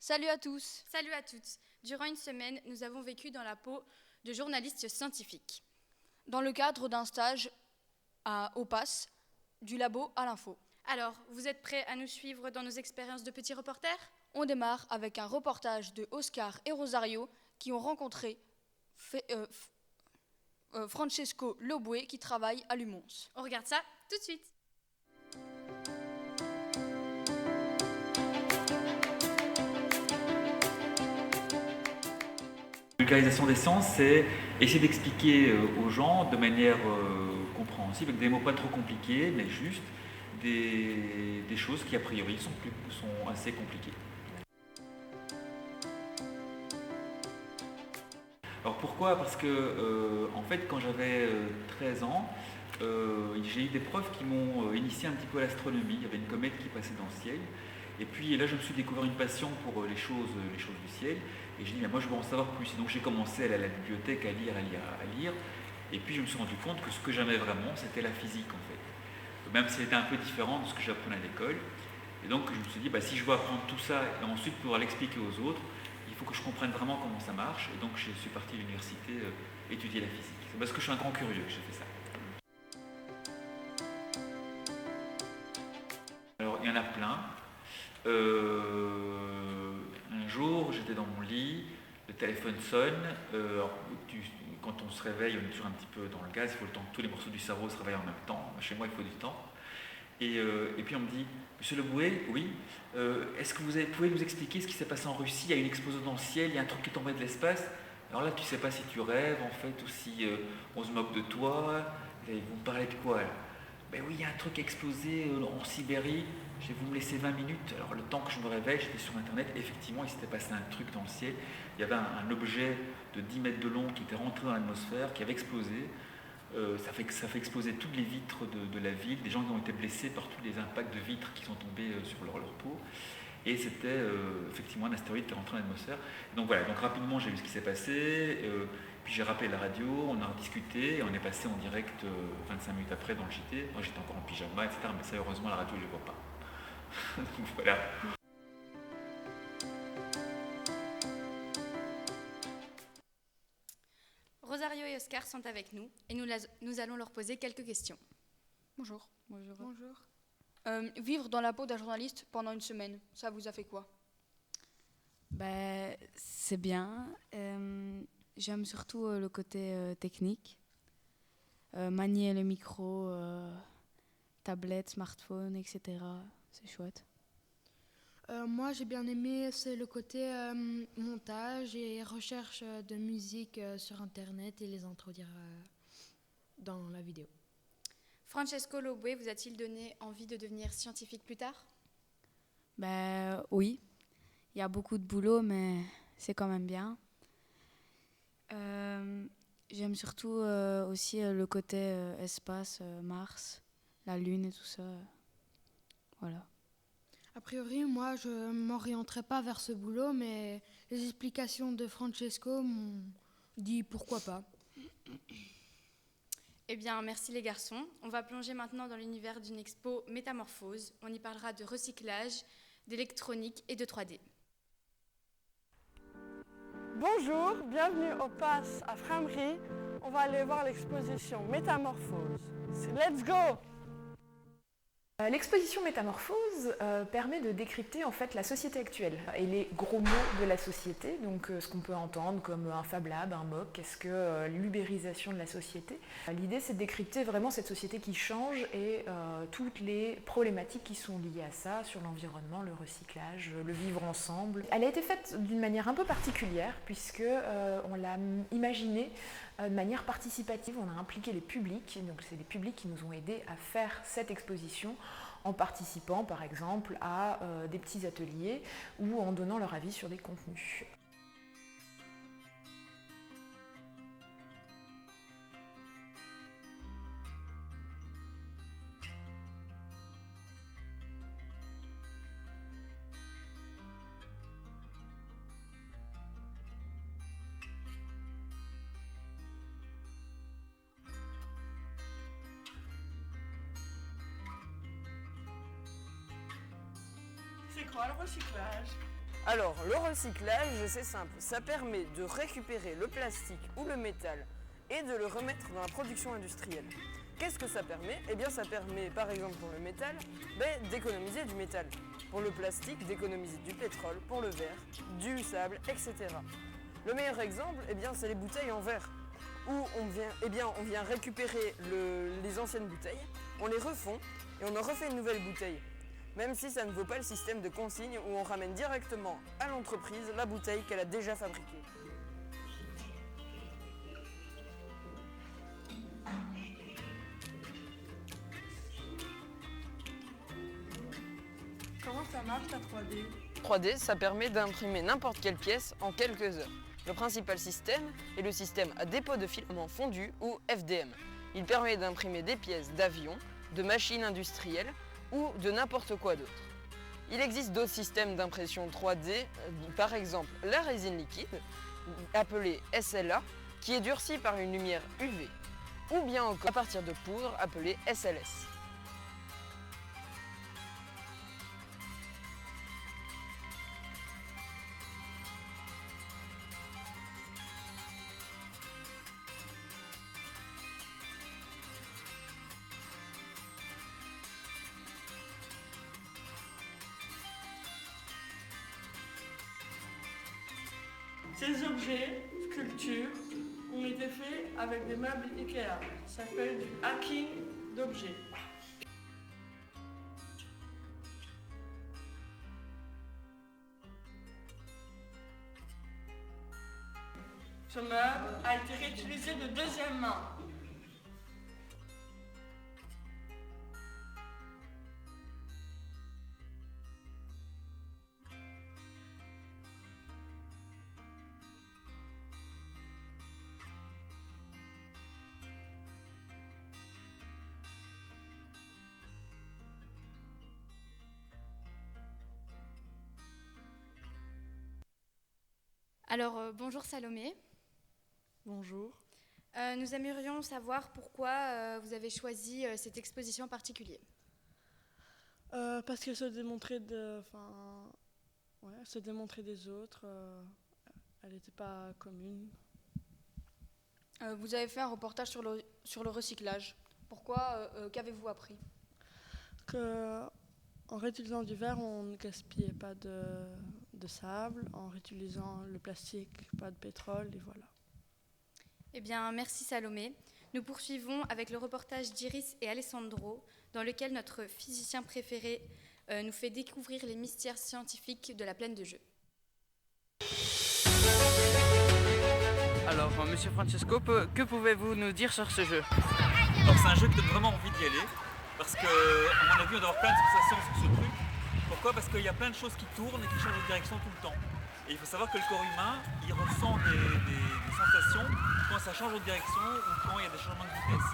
Salut à tous. Salut à toutes. Durant une semaine, nous avons vécu dans la peau de journalistes scientifiques. Dans le cadre d'un stage au PASS, du labo à l'info. Alors, vous êtes prêts à nous suivre dans nos expériences de petits reporters ? On démarre avec un reportage de Oscar et Rosario qui ont rencontré Francesco Lobue qui travaille à Lumons. On regarde ça tout de suite. La vulgarisation des sciences, c'est essayer d'expliquer aux gens de manière compréhensible, avec des mots pas trop compliqués, mais juste des choses qui a priori sont assez compliquées. Alors pourquoi ? Parce que en fait quand j'avais 13 ans, j'ai eu des profs qui m'ont initié un petit peu à l'astronomie. Il y avait une comète qui passait dans le ciel. Et puis là, je me suis découvert une passion pour les choses du ciel. Et j'ai dit, mais moi, je veux en savoir plus. Et donc, j'ai commencé à aller à la bibliothèque, à lire. Et puis, je me suis rendu compte que ce que j'aimais vraiment, c'était la physique, en fait. Même si c'était un peu différent de ce que j'apprenais à l'école. Et donc, je me suis dit, si je veux apprendre tout ça et ensuite pouvoir l'expliquer aux autres, il faut que je comprenne vraiment comment ça marche. Et donc, je suis parti à l'université étudier la physique. C'est parce que je suis un grand curieux que j'ai fait ça. Alors, il y en a plein. Un jour, j'étais dans mon lit, le téléphone sonne. Quand on se réveille, on est toujours un petit peu dans le gaz, il faut le temps que tous les morceaux du cerveau se réveillent en même temps. Chez moi, il faut du temps. Et puis on me dit, Monsieur Leboué, oui, est-ce que pouvez nous expliquer ce qui s'est passé en Russie ? Il y a une explosion dans le ciel, il y a un truc qui est tombé de l'espace. Alors là, tu ne sais pas si tu rêves, en fait, ou si on se moque de toi. Et vous me parlez de quoi là ? Ben oui, il y a un truc explosé en Sibérie. Je vais vous me laisser 20 minutes. Alors le temps que je me réveille, j'étais sur internet. Effectivement, il s'était passé un truc dans le ciel. Il y avait un objet de 10 mètres de long qui était rentré dans l'atmosphère, qui avait explosé. Ça fait exploser toutes les vitres de la ville. Des gens qui ont été blessés par tous les impacts de vitres qui sont tombés sur leur peau. Et c'était effectivement un astéroïde qui est rentré dans l'atmosphère. Donc voilà, donc rapidement j'ai vu ce qui s'est passé. Puis j'ai rappelé la radio, on a discuté et on est passé en direct 25 minutes après dans le JT. Moi j'étais encore en pyjama, etc. Mais ça, heureusement, la radio, je ne vois pas. Donc voilà. Rosario et Oscar sont avec nous et nous allons leur poser quelques questions. Bonjour. Bonjour. Vivre dans la peau d'un journaliste pendant une semaine, ça vous a fait quoi ? C'est bien. J'aime surtout le côté technique. Manier le micro, tablette, smartphone, etc. C'est chouette. Moi, j'ai bien aimé, c'est le côté montage et recherche de musique sur Internet et les introduire dans la vidéo. Francesco Lobue vous a-t-il donné envie de devenir scientifique plus tard ? Oui, il y a beaucoup de boulot, mais c'est quand même bien. J'aime surtout aussi le côté espace, Mars, la Lune et tout ça. Voilà. A priori, moi, je ne m'orienterai pas vers ce boulot, mais les explications de Francesco m'ont dit pourquoi pas. Eh bien, merci les garçons. On va plonger maintenant dans l'univers d'une expo Métamorphose. On y parlera de recyclage, d'électronique et de 3D. Bonjour, bienvenue au PASS à Framery. On va aller voir l'exposition Métamorphose. C'est let's go! L'exposition Métamorphose permet de décrypter en fait la société actuelle et les gros mots de la société, donc ce qu'on peut entendre comme un Fab Lab, un MOOC, qu'est-ce que l'ubérisation de la société. L'idée c'est de décrypter vraiment cette société qui change et toutes les problématiques qui sont liées à ça, sur l'environnement, le recyclage, le vivre ensemble. Elle a été faite d'une manière un peu particulière puisque on l'a imaginée de manière participative, on a impliqué les publics, donc c'est les publics qui nous ont aidés à faire cette exposition en participant par exemple à des petits ateliers ou en donnant leur avis sur des contenus. C'est quoi le recyclage ? Alors, le recyclage, c'est simple. Ça permet de récupérer le plastique ou le métal et de le remettre dans la production industrielle. Qu'est-ce que ça permet? Eh bien, ça permet, par exemple, pour le métal, d'économiser du métal. Pour le plastique, d'économiser du pétrole. Pour le verre, du sable, etc. Le meilleur exemple, eh bien, c'est les bouteilles en verre, où on vient récupérer les anciennes bouteilles, on les refond et on en refait une nouvelle bouteille. Même si ça ne vaut pas le système de consigne où on ramène directement à l'entreprise la bouteille qu'elle a déjà fabriquée. Comment ça marche la 3D? 3D, ça permet d'imprimer n'importe quelle pièce en quelques heures. Le principal système est le système à dépôt de filaments fondus ou FDM. Il permet d'imprimer des pièces d'avions, de machines industrielles ou de n'importe quoi d'autre. Il existe d'autres systèmes d'impression 3D, par exemple la résine liquide, appelée SLA, qui est durcie par une lumière UV, ou bien encore à partir de poudre appelée SLS. Ces objets, sculptures, ont été faits avec des meubles Ikea. Ça s'appelle du hacking d'objets. Ce meuble a été réutilisé de deuxième main. Alors, bonjour Salomé. Bonjour. Nous aimerions savoir pourquoi vous avez choisi cette exposition en particulier. Parce qu'elle se démontrait se démontrer des autres. Elle n'était pas commune. Vous avez fait un reportage sur le recyclage. Pourquoi? Qu'avez-vous appris? En réutilisant du verre, on ne gaspillait pas de sable. En réutilisant le plastique, pas de pétrole, et voilà. Eh bien, merci Salomé. Nous poursuivons avec le reportage d'Iris et Alessandro, dans lequel notre physicien préféré nous fait découvrir les mystères scientifiques de la plaine de jeu. Alors, Monsieur Francesco, que pouvez-vous nous dire sur ce jeu? Alors c'est un jeu qui donne vraiment envie d'y aller, parce qu'à mon avis on doit avoir plein de sensations sur ce truc. Pourquoi? Parce qu'il y a plein de choses qui tournent et qui changent de direction tout le temps. Et il faut savoir que le corps humain, il ressent des sensations quand ça change de direction ou quand il y a des changements de vitesse.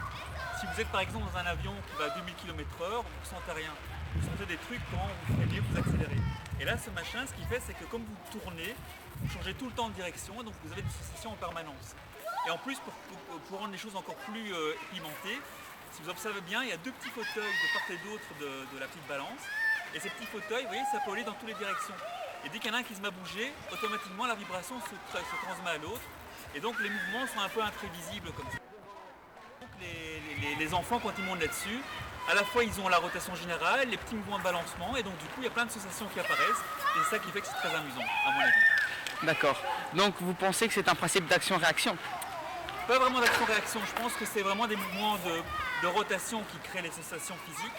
Si vous êtes par exemple dans un avion qui va à 2000 km/h, vous ne ressentez rien. Vous sentez des trucs quand vous freinez, vous accélérez. Et là, ce machin, ce qu'il fait, c'est que comme vous tournez, vous changez tout le temps de direction, donc vous avez des sensations en permanence. Et en plus, pour rendre les choses encore plus pimentées, si vous observez bien, il y a deux petits fauteuils de part et d'autre de la petite balance. Et ces petits fauteuils, vous voyez, ça peut aller dans toutes les directions. Et dès qu'il y en a un qui se met à bouger, automatiquement la vibration se transmet à l'autre. Et donc les mouvements sont un peu imprévisibles comme ça. Donc les enfants, quand ils montent là-dessus, à la fois ils ont la rotation générale, les petits mouvements de balancement, et donc du coup il y a plein de sensations qui apparaissent. Et c'est ça qui fait que c'est très amusant, à mon avis. D'accord. Donc vous pensez que c'est un principe d'action-réaction? Pas vraiment d'action-réaction, je pense que c'est vraiment des mouvements de rotation qui créent les sensations physiques.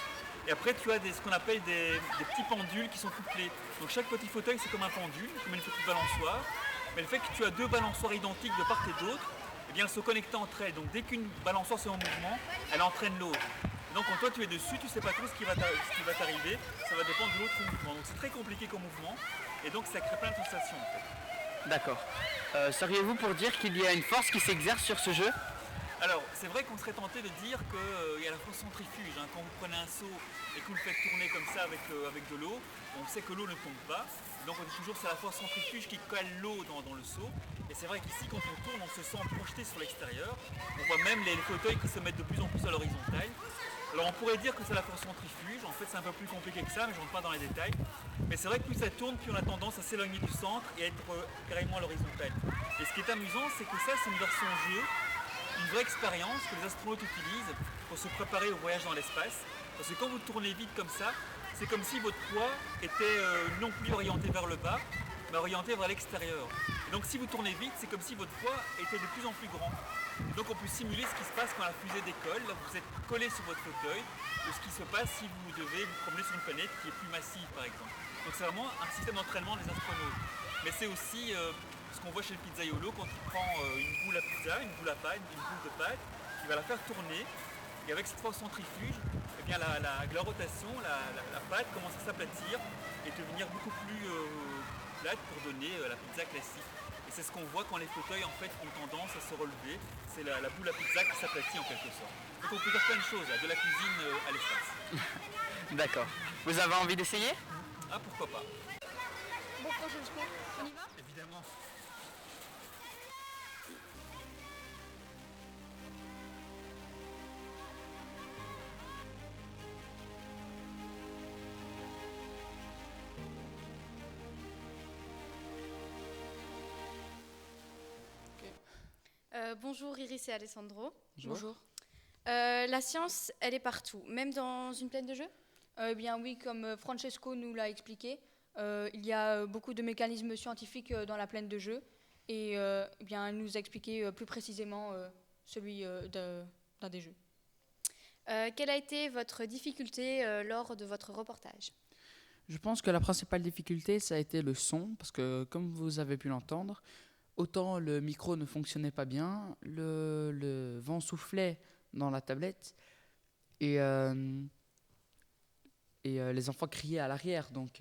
Et après tu as ce qu'on appelle des petits pendules qui sont couplés. Donc chaque petit fauteuil c'est comme un pendule, comme une petite balançoire. Mais le fait que tu as deux balançoires identiques de part et d'autre, eh bien elles se connectent entre elles. Donc dès qu'une balançoire se met en mouvement, elle entraîne l'autre. Et donc quand toi tu es dessus, tu ne sais pas trop ce qui va t'arriver, ça va dépendre de l'autre mouvement. Donc c'est très compliqué comme mouvement et donc ça crée plein de sensations en fait. D'accord. Seriez-vous pour dire qu'il y a une force qui s'exerce sur ce jeu? Alors, c'est vrai qu'on serait tenté de dire qu'il y a la force centrifuge. Hein. Quand vous prenez un seau et que vous le faites tourner comme ça avec de l'eau, on sait que l'eau ne tombe pas. Donc on dit toujours que c'est la force centrifuge qui colle l'eau dans le seau. Et c'est vrai qu'ici, quand on tourne, on se sent projeté sur l'extérieur. On voit même les fauteuils qui se mettent de plus en plus à l'horizontale. Alors on pourrait dire que c'est la force centrifuge, en fait c'est un peu plus compliqué que ça, mais je ne rentre pas dans les détails. Mais c'est vrai que plus ça tourne, plus on a tendance à s'éloigner du centre et à être carrément à l'horizontale. Et ce qui est amusant, c'est que ça c'est une version jeu, une vraie expérience que les astronautes utilisent pour se préparer au voyage dans l'espace. Parce que quand vous tournez vite comme ça, c'est comme si votre poids était non plus orienté vers le bas, mais orienté vers l'extérieur. Et donc si vous tournez vite, c'est comme si votre poids était de plus en plus grand. Et donc on peut simuler ce qui se passe quand la fusée décolle, là vous êtes collé sur votre fauteuil, ou ce qui se passe si vous devez vous promener sur une planète qui est plus massive par exemple. Donc c'est vraiment un système d'entraînement des astronautes. Mais c'est aussi ce qu'on voit chez le pizzaiolo quand il prend une boule à pizza, une boule à pâte, une boule de pâte, il va la faire tourner, et avec cette force centrifuge, eh bien avec la rotation, la pâte commence à s'aplatir et devenir beaucoup plus plate pour donner la pizza classique. Et c'est ce qu'on voit quand les fauteuils en fait ont tendance à se relever. C'est la boule à pizza qui s'aplatit en quelque sorte. Donc on peut faire plein de choses, là, de la cuisine à l'espace. D'accord. Vous avez envie d'essayer? Ah pourquoi pas. Bon, prochaine secours, on y va? Évidemment. Bonjour Iris et Alessandro. Bonjour. La science, elle est partout, même dans une plaine de jeu? Eh bien oui, comme Francesco nous l'a expliqué, il y a beaucoup de mécanismes scientifiques dans la plaine de jeu et eh bien, elle nous a expliqué plus précisément celui d'un des jeux. Quelle a été votre difficulté lors de votre reportage? Je pense que la principale difficulté, ça a été le son, parce que comme vous avez pu l'entendre, autant le micro ne fonctionnait pas bien, le vent soufflait dans la tablette et les enfants criaient à l'arrière, donc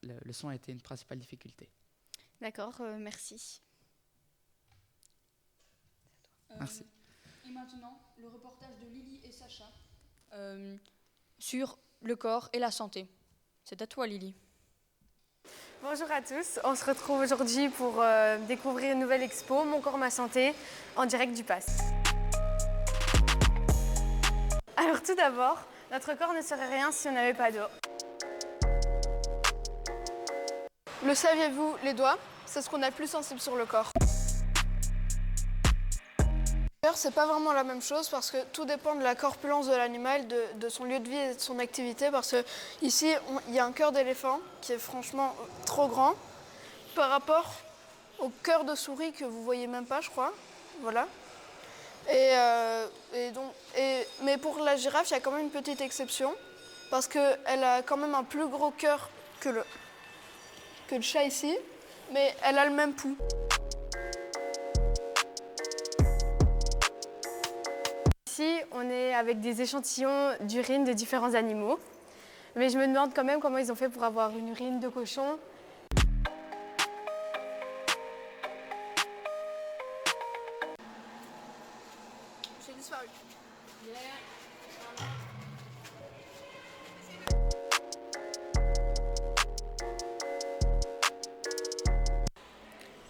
le son a été une principale difficulté. D'accord, merci. Merci. Et maintenant, le reportage de Lily et Sacha sur le corps et la santé. C'est à toi, Lily. Bonjour à tous, on se retrouve aujourd'hui pour découvrir une nouvelle expo, Mon corps, ma santé, en direct du PASS. Alors tout d'abord, notre corps ne serait rien si on n'avait pas d'eau. Le saviez-vous, les doigts, c'est ce qu'on a de plus sensible sur le corps. D'ailleurs, c'est pas vraiment la même chose parce que tout dépend de la corpulence de l'animal, de son lieu de vie et de son activité. Parce que ici, il y a un cœur d'éléphant qui est franchement trop grand par rapport au cœur de souris que vous voyez même pas, je crois. Voilà. Mais pour la girafe, il y a quand même une petite exception parce qu'elle a quand même un plus gros cœur que le chat ici, mais elle a le même pouls. Ici, on est avec des échantillons d'urine de différents animaux. Mais je me demande quand même comment ils ont fait pour avoir une urine de cochon. J'ai disparu.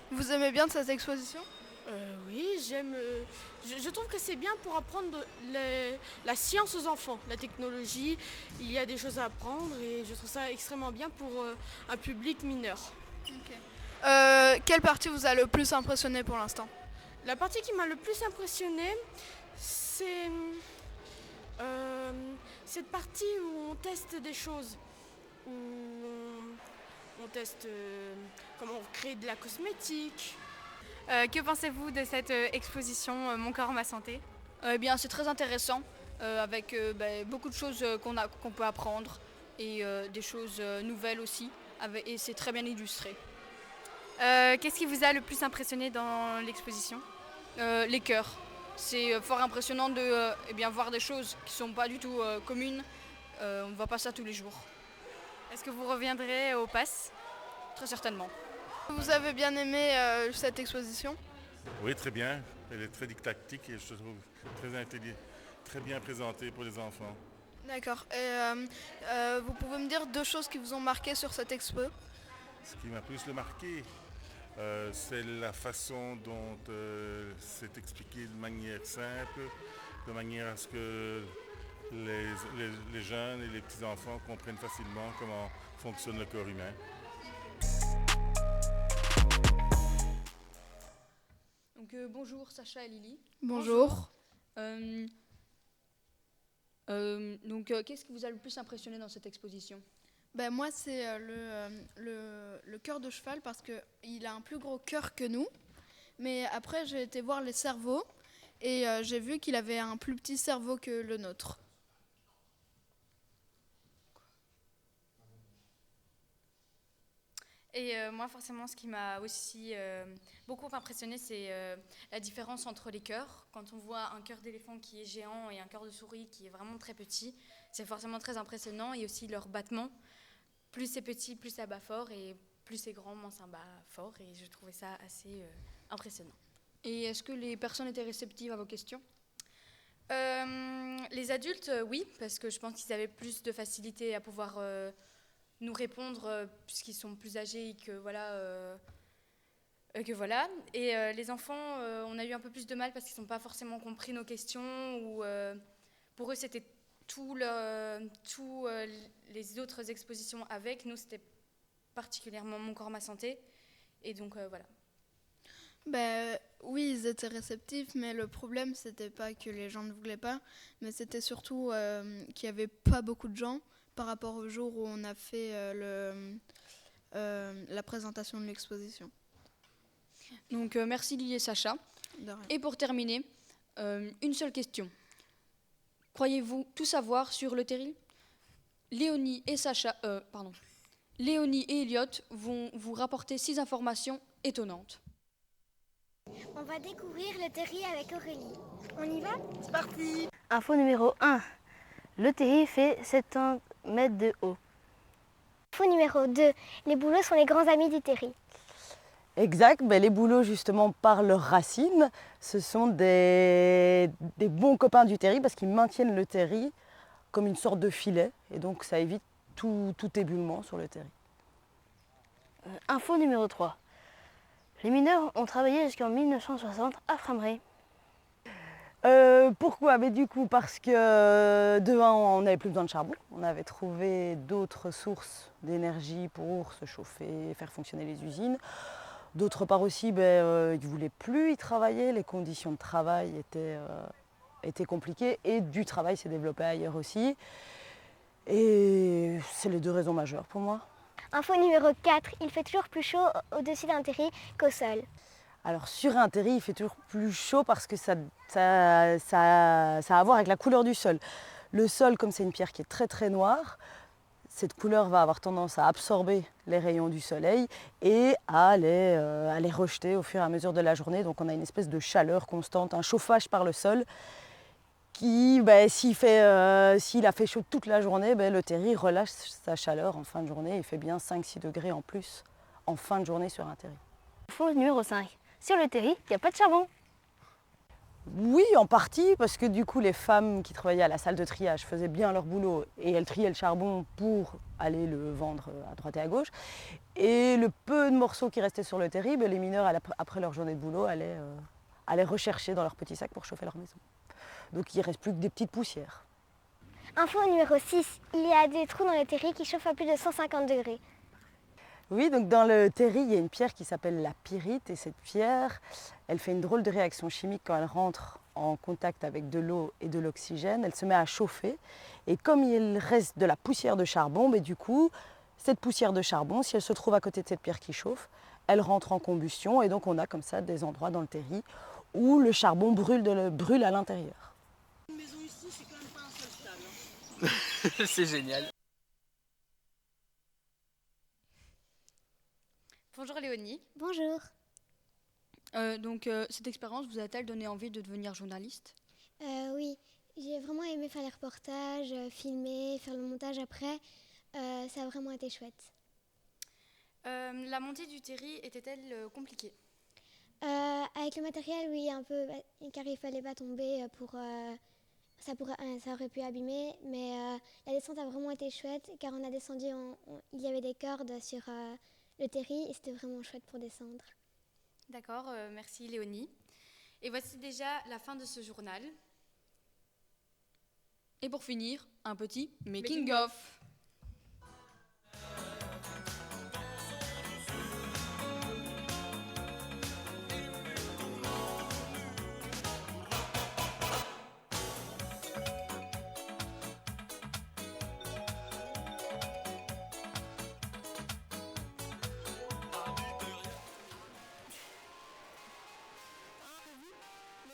Vous aimez bien cette exposition? Oui, j'aime. Je trouve que c'est bien pour apprendre la science aux enfants, la technologie. Il y a des choses à apprendre et je trouve ça extrêmement bien pour un public mineur. Okay. Quelle partie vous a le plus impressionné pour l'instant? La partie qui m'a le plus impressionné, c'est cette partie où on teste des choses, où on teste comment créer de la cosmétique. Que pensez-vous de cette exposition Mon corps, ma santé? Eh bien, c'est très intéressant, avec beaucoup de choses qu'on peut apprendre et des choses nouvelles aussi, et c'est très bien illustré. Qu'est-ce qui vous a le plus impressionné dans l'exposition? Les cœurs. C'est fort impressionnant de voir des choses qui ne sont pas du tout communes. On ne voit pas ça tous les jours. Est-ce que vous reviendrez au PASS? Très certainement. Vous avez bien aimé cette exposition? Oui, très bien. Elle est très didactique et je trouve très bien présentée pour les enfants. D'accord. Et vous pouvez me dire 2 choses qui vous ont marqué sur cette expo? Ce qui m'a plus marqué, c'est la façon dont c'est expliqué de manière simple de manière à ce que les jeunes et les petits-enfants comprennent facilement comment fonctionne le corps humain. Donc bonjour Sacha et Lily. Bonjour. Qu'est-ce qui vous a le plus impressionné dans cette exposition? Moi, c'est le cœur de cheval parce qu'il a un plus gros cœur que nous. Mais après, j'ai été voir les cerveaux et j'ai vu qu'il avait un plus petit cerveau que le nôtre. Et moi, forcément, ce qui m'a aussi beaucoup impressionné, c'est la différence entre les cœurs. Quand on voit un cœur d'éléphant qui est géant et un cœur de souris qui est vraiment très petit, c'est forcément très impressionnant. Et aussi leur battement. Plus c'est petit, plus ça bat fort. Et plus c'est grand, moins ça bat fort. Et je trouvais ça assez impressionnant. Et est-ce que les personnes étaient réceptives à vos questions? Les adultes, oui, parce que je pense qu'ils avaient plus de facilité à pouvoir nous répondre puisqu'ils sont plus âgés et que voilà. Et les enfants, on a eu un peu plus de mal parce qu'ils n'ont pas forcément compris nos questions ou pour eux c'était tous les autres expositions avec nous, c'était particulièrement Mon corps, ma santé. Et donc voilà. Oui, ils étaient réceptifs, mais le problème, c'était pas que les gens ne voulaient pas, mais c'était surtout qu'il n'y avait pas beaucoup de gens par rapport au jour où on a fait la présentation de l'exposition. Donc merci Lily et Sacha. Et pour terminer, une seule question. Croyez-vous tout savoir sur le terril? Léonie et Elliot vont vous rapporter 6 informations étonnantes. On va découvrir le terri avec Aurélie. On y va? C'est parti! Info numéro 1. Le terri fait 70 mètres de haut. Info numéro 2. Les bouleaux sont les grands amis du terri. Exact, les bouleaux justement par leurs racines, ce sont des bons copains du terri parce qu'ils maintiennent le terri comme une sorte de filet et donc ça évite tout éboulement sur le terri. Info numéro 3. Les mineurs ont travaillé jusqu'en 1960 à Frameray. Pourquoi? Du coup, parce que de un, on n'avait plus besoin de charbon. On avait trouvé d'autres sources d'énergie pour se chauffer, faire fonctionner les usines. D'autre part aussi, ils ne voulaient plus y travailler. Les conditions de travail étaient compliquées et du travail s'est développé ailleurs aussi. Et c'est les 2 raisons majeures pour moi. Info numéro 4, il fait toujours plus chaud au-dessus d'un terri qu'au sol. Alors sur un terri, il fait toujours plus chaud parce que ça a à voir avec la couleur du sol. Le sol, comme c'est une pierre qui est très très noire, cette couleur va avoir tendance à absorber les rayons du soleil et à les rejeter au fur et à mesure de la journée. Donc on a une espèce de chaleur constante, un chauffage par le sol qui, s'il a fait chaud toute la journée, le terri relâche sa chaleur en fin de journée et fait bien 5-6 degrés en plus en fin de journée sur un terri. Info numéro 5. Sur le terri, il n'y a pas de charbon. Oui, en partie, parce que du coup, les femmes qui travaillaient à la salle de triage faisaient bien leur boulot et elles triaient le charbon pour aller le vendre à droite et à gauche. Et le peu de morceaux qui restaient sur le terri, les mineurs, après leur journée de boulot, allaient rechercher dans leur petit sac pour chauffer leur maison. Donc il ne reste plus que des petites poussières. Info numéro 6, il y a des trous dans le terri qui chauffent à plus de 150 degrés. Oui, donc dans le terri, il y a une pierre qui s'appelle la pyrite et cette pierre, elle fait une drôle de réaction chimique quand elle rentre en contact avec de l'eau et de l'oxygène. Elle se met à chauffer et comme il reste de la poussière de charbon, du coup, cette poussière de charbon, si elle se trouve à côté de cette pierre qui chauffe, elle rentre en combustion et donc on a comme ça des endroits dans le terri où le charbon brûle à l'intérieur. Une maison ici, c'est quand même pas un seul stade. C'est génial. Bonjour Léonie. Bonjour. Cette expérience vous a-t-elle donné envie de devenir journaliste? Oui, j'ai vraiment aimé faire les reportages, filmer, faire le montage après. Ça a vraiment été chouette. La montée du terri était-elle compliquée? Avec le matériel, oui, un peu, car il fallait pas tomber ça aurait pu abîmer, mais la descente a vraiment été chouette, car on a descendu, il y avait des cordes sur le terri et c'était vraiment chouette pour descendre. D'accord, merci Léonie. Et voici déjà la fin de ce journal. Et pour finir, un petit making of.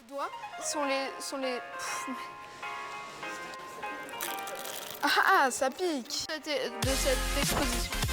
Doigts sont les... Ah, ça pique de cette exposition.